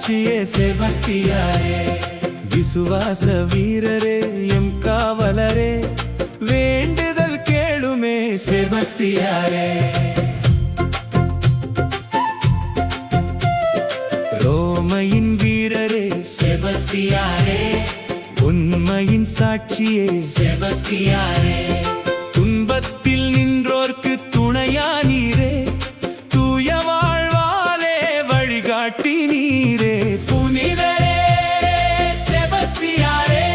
சாட்சியே செபஸ்தியாரே. விசுவாச வீரரே எம் காவலரே, வேண்டுதல் கேளுமே செபஸ்தியாரே. ரோமையின் வீரரே செபஸ்தியாரே, உண்மையின் சாட்சியே செபஸ்தியாரே. துன்பத்தில் நின்றோர்க்கு துணையானீரே, தூய வாழ்வாலே வழிகாட்டி நீரே. புனிதரே செபஸ்தியாரே,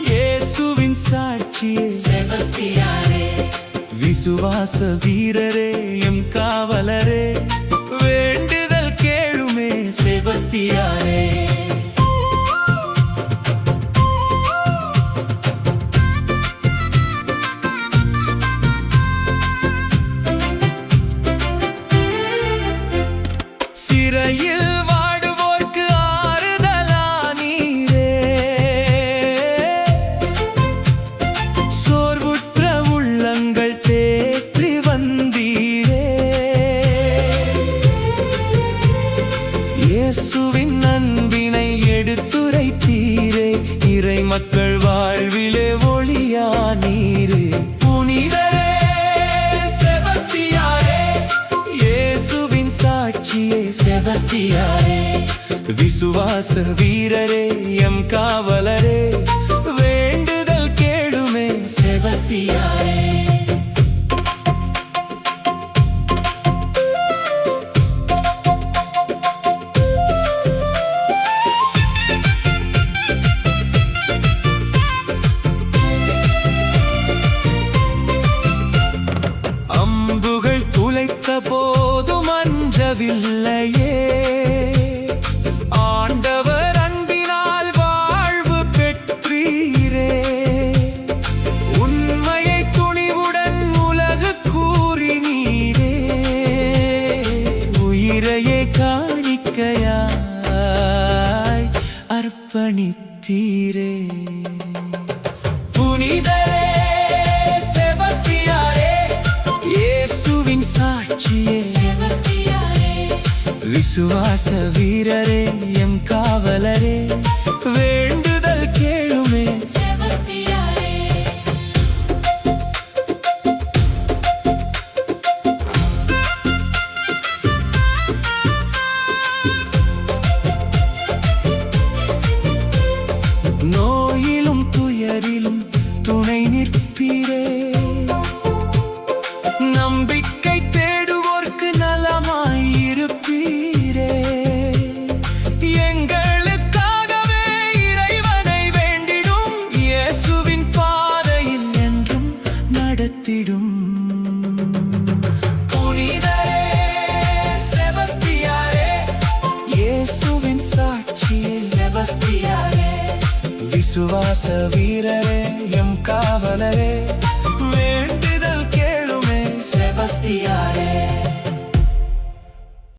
இயேசுவின் சாட்சியே செபஸ்தியாரே. விசுவாச வீரரே எம் காவலரே, வேண்டுதல் கேளுமே செபஸ்தியாரே. சிறையில் வாடுவோர்க்கு ஆறுதலானீரே, சோர்வுற்ற உள்ளங்கள் தேற்றி வந்தீரே. இயேசுவின் அன்பினை எடுத்துரைத்தீரே, இறை மக்கள் வாழ்விலே ஒளியானீரே. புனிதரே செபஸ்தியாரே, இயேசுவின் சாட்சியே செபஸ்தியாரே, விசுவாச வீரரே எம் காவலரே, வேண்டுதல் கேளுமே செபஸ்தியாரே. அம்புகள் துளைத்த போதும் அஞ்சவில்லையே, ஆண்டவர் அன்பினால் வாழ்வு பெற்றீரே. உண்மையை துணிவுடன் உலகு கூறினீரே, உயிரையே காணிக்கையாய் அர்ப்பணித்தீரே. புனிதரே செபஸ்தியாரே, இயேசுவின் சாட்சியே செபஸ்தியாரே, விசுவாச வீரரே எம் காவலரே, வேண்டுதல் கேளுமே செபஸ்தியாரே. நோயிலும் துயரிலும் துணை நிற்பீரே, நம்பிக்கை தேடுவோர்க்கு நலமாயிருப்பீரே. எங்களுக்காகவே இறைவனை வேண்டிடும், இயேசுவின் பாதையில் என்றும் நடத்திடும். புனிதரே செபஸ்தியாரே, இயேசுவின் சாட்சியே செபஸ்தியாரே, விசுவாச வீரரே எம் காவலரே, வேண்டுதல் கேளுமே செபஸ்தியாரே.